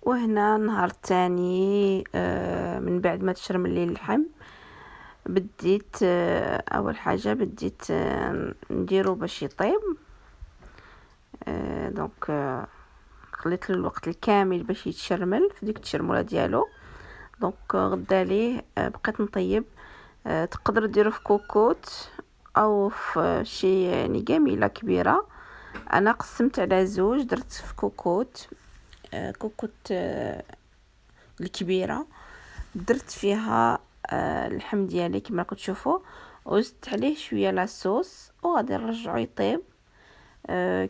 وهنا النهار الثاني من بعد ما تشرم لي اللحم بديت اول حاجه بديت نديرو باش يطيب. دونك خليت له الوقت الكامل باش يتشرمل في ديك التشرموله ديالو. دونك غدا ليه بقيت نطيب. تقدروا ديروا في كوكوت او في شي يعني جميله كبيره. انا قسمت على زوج، درت في كوكوت الكبيره، درت فيها اللحم ديالي كما راكم تشوفوا، وزدت عليه شويه لاصوص وغادي نرجعو يطيب.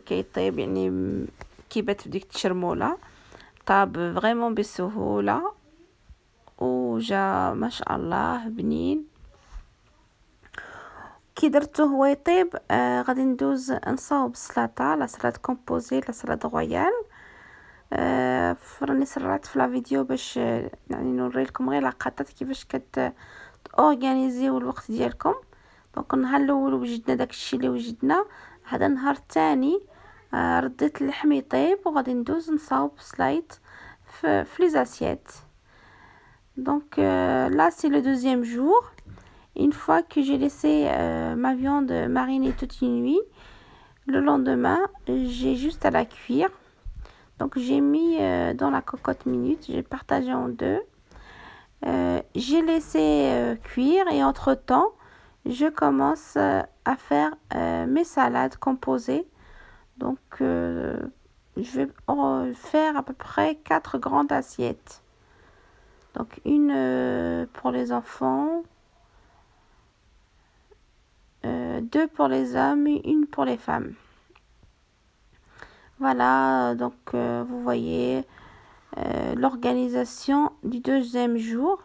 كيطيب يعني كيبات في ديك التشرموله. طاب فريمون بسهوله وجا ما شاء الله بنين. كي درتو هو يطيب غادي ندوز نصاوب السلطه، لا سلطه كومبوزي، لا سلطه رويال. راني سرعت في لا فيديو باش يعني نوري لكم غير لقطات كيفاش اورغانيزيو الوقت ديالكم. دونك النهار الاول وجدنا داكشي اللي وجدنا. هذا النهار الثاني رديت اللحم يطيب وغادي ندوز نصاوب سلايط في لي زاسييت. Donc là c'est le deuxième jour. Une fois que j'ai laissé ma viande mariner toute une nuit, le lendemain j'ai juste à la cuire. Donc j'ai mis dans la cocotte minute, j'ai partagé en deux. J'ai laissé cuire et entre temps je commence à faire mes salades composées. Donc je vais faire à peu près 4 grandes assiettes. Donc une pour les enfants, 2 pour les hommes et une pour les femmes. Voilà, donc vous voyez l'organisation du deuxième jour.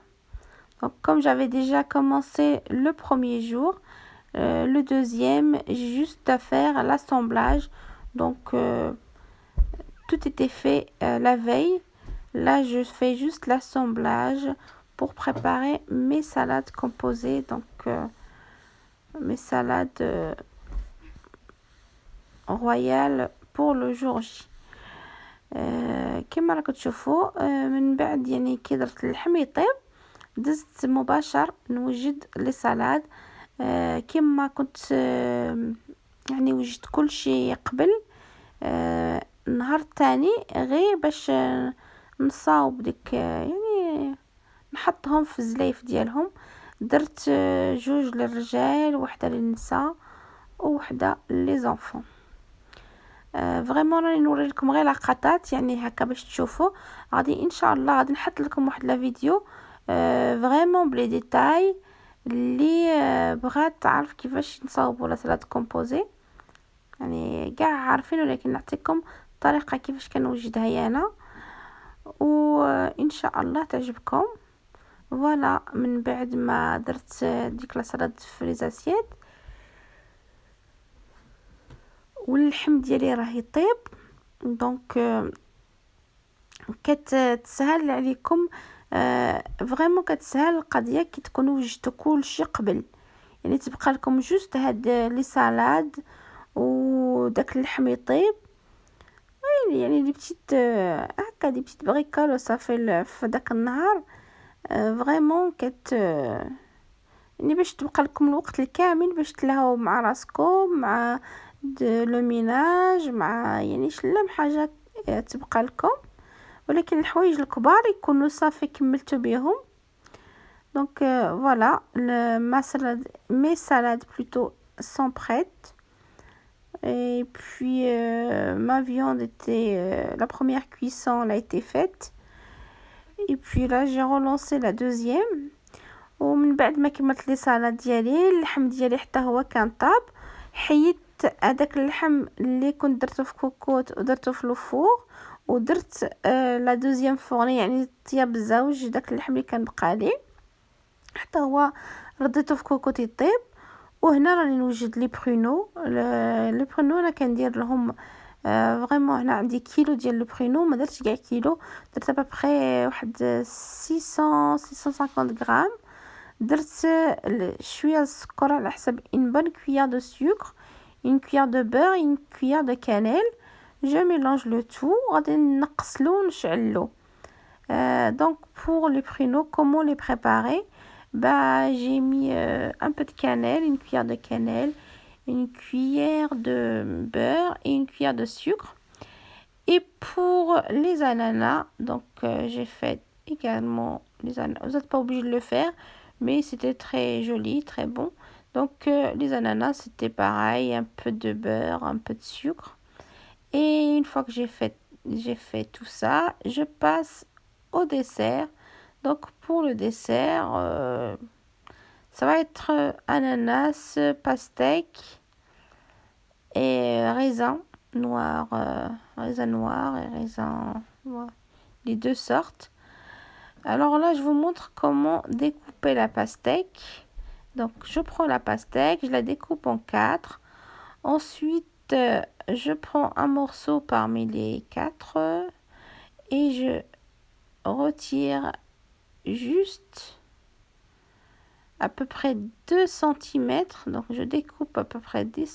Donc comme j'avais déjà commencé le premier jour, le deuxième, j'ai juste à faire l'assemblage. Donc tout était fait la veille. Là je fais juste l'assemblage pour préparer mes salades composées. Donc mes salades royales pour le jour J. كما راكم تشوفوا من بعد يعني كي درت اللحم يطيب دزت مباشر نوجد لي سالاد. كما كنت يعني وجدت كل شيء قبل. النهار الثاني غير باش نصاوب ديك يعني نحطهم في الزليف ديالهم. درت جوج للرجال وحده للنساء وحده لي زونفون. فريمون راني نوري لكم غير لقطات يعني هكا باش تشوفوا. غادي ان شاء الله غادي نحط لكم واحد لا فيديو فريمون بلي ديتاي اللي بغات تعرف كيفاش نصاوبوا لا سلطه كومبوزي، يعني كاع عارفين، ولكن نعطيكم الطريقه كيفاش كنوجدها انا وان شاء الله تعجبكم. فوالا من بعد ما درت ديك لا سلطه في لي زاسييت واللحم ديالي راه يطيب. دونك كتسهل عليكم فريمون كتسهل القضيه كي تكونوا وجدتوا كلشي قبل، يعني تبقى لكم جوست هاد لي سالاد وداك اللحم يطيب. يعني دي بتيت هكا دي بتيت بريكول صافي في داك النهار. فريمون يعني باش تبقى لكم الوقت الكامل باش تلهاو مع راسكم، مع لو ميناج، مع يعني شلم حاجه تبقى لكم، ولكن الحوايج الكبار يكونوا صافي كملتوا بهم. دونك فوالا mes salades plutôt sont prêtes. Et puis ma viande était la première cuisson elle a été faite. Et puis là j'ai relancé la deuxième. ومن بعد ما كملت لي سالاد ديالي اللحم ديالي حتى هو كان طاب، حيدت هذاك اللحم اللي كنت درته في كوكوت ودرته في لوفور ودرت لا دوزيام فورني يعني طياب الزوج داك اللحم اللي كان بقى لي حتى هو رديته في كوكوت يطيب. وهنا راني نوجد لي برونو. لي برونو انا كندير لهم فريمون هنا عندي كيلو ديال لو برونو، ما درتش كاع كيلو، درت ابري واحد 650 غرام. درت شويه السكر على حسب une bonne cuillère de sucre, une cuillère de beurre, une cuillère de cannelle. Je mélange le tout. غادي نقصلو ونشعلو. Donc pour les pruneaux, comment les préparer? Bah, j'ai mis un peu de cannelle, une cuillère de cannelle, une cuillère de beurre et une cuillère de sucre. Et pour les ananas, donc j'ai fait également les ananas. Vous n'êtes pas obligé de le faire, mais c'était très joli, très bon. Donc les ananas, c'était pareil, un peu de beurre, un peu de sucre. Et une fois que j'ai fait tout ça, je passe au dessert. Donc pour le dessert, ça va être ananas, pastèque et raisin noir, raisin noir et raisin, ouais, les deux sortes. Alors là, je vous montre comment découper la pastèque. Donc je prends la pastèque, je la découpe en 4. Ensuite, je prends un morceau parmi les 4 et je retire juste à peu près 2 cm. Donc je découpe à peu près 2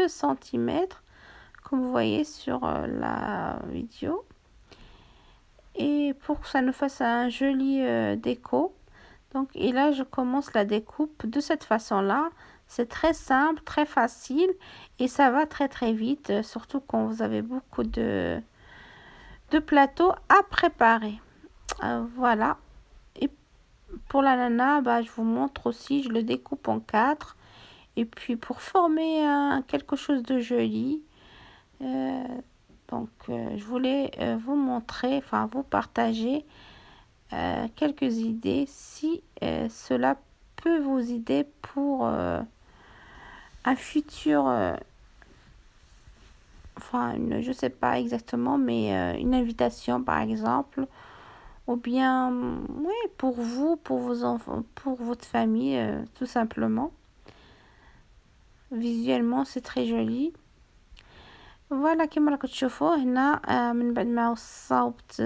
cm, comme vous voyez sur la vidéo. Et pour que ça nous fasse un joli déco. Donc, et là, je commence la découpe de cette façon-là. C'est très simple, très facile et ça va très très vite, surtout quand vous avez beaucoup de plateaux à préparer. Voilà. Et pour l'ananas, bah, je vous montre aussi, je le découpe en 4. Et puis pour former quelque chose de joli, je voulais vous montrer, enfin vous partager quelques idées si cela peut vous aider pour un futur, je sais pas exactement, mais une invitation par exemple, ou bien oui, pour vous, pour vos enfants, pour votre famille, tout simplement. Visuellement c'est très joli. فوالا كما راكم تشوفوا هنا من بعد ما صاوبت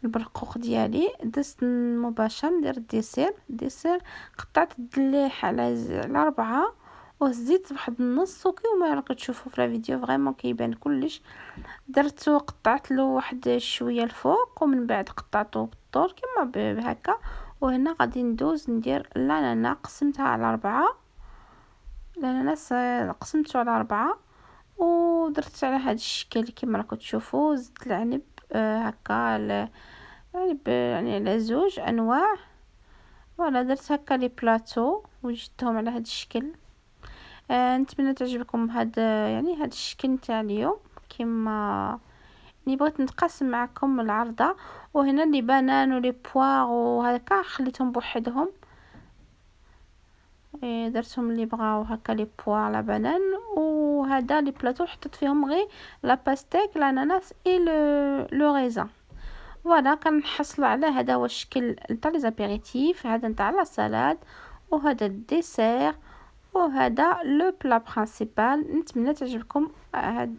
البرقوق ديالي دزت مباشرة ندير الديسير قطعت الدليح على 4 وهزيت بواحد النص وكيما راكم تشوفوا في الفيديو فريمون كيبان كلش. درتو قطعت له واحد شويه الفوق ومن بعد قطعته بالطول كما بهكا. وهنا غادي ندوز ندير الانانا قسمتها على 4. الاناناس قسمته على 4 ودرت على هذا الشكل كما راكم تشوفوا. زدت العنب هكا يعني على 2 انواع. فوالا درت هكا لي بلاطو وجدتهم على هذا الشكل. نتمنى تعجبكم هذا الشكل نتاع اليوم. كما بغيت نتقاسم معكم العرضه. وهنا لي بانان ولي بواغ وهكا خليتهم بوحدهم. درتهم اللي بغاو هكا لي بوا لا بانان. وهذا لي بلاطو حطيت فيهم غير لا باستيك الاناناس اي لو ريزان. فوالا كنحصلوا على هذا هو الشكل نتاع لي زابيريتيف. هذا نتاع لا سالاد وهذا الديسير وهذا لو بلا برينسيبال. نتمنى تعجبكم هاد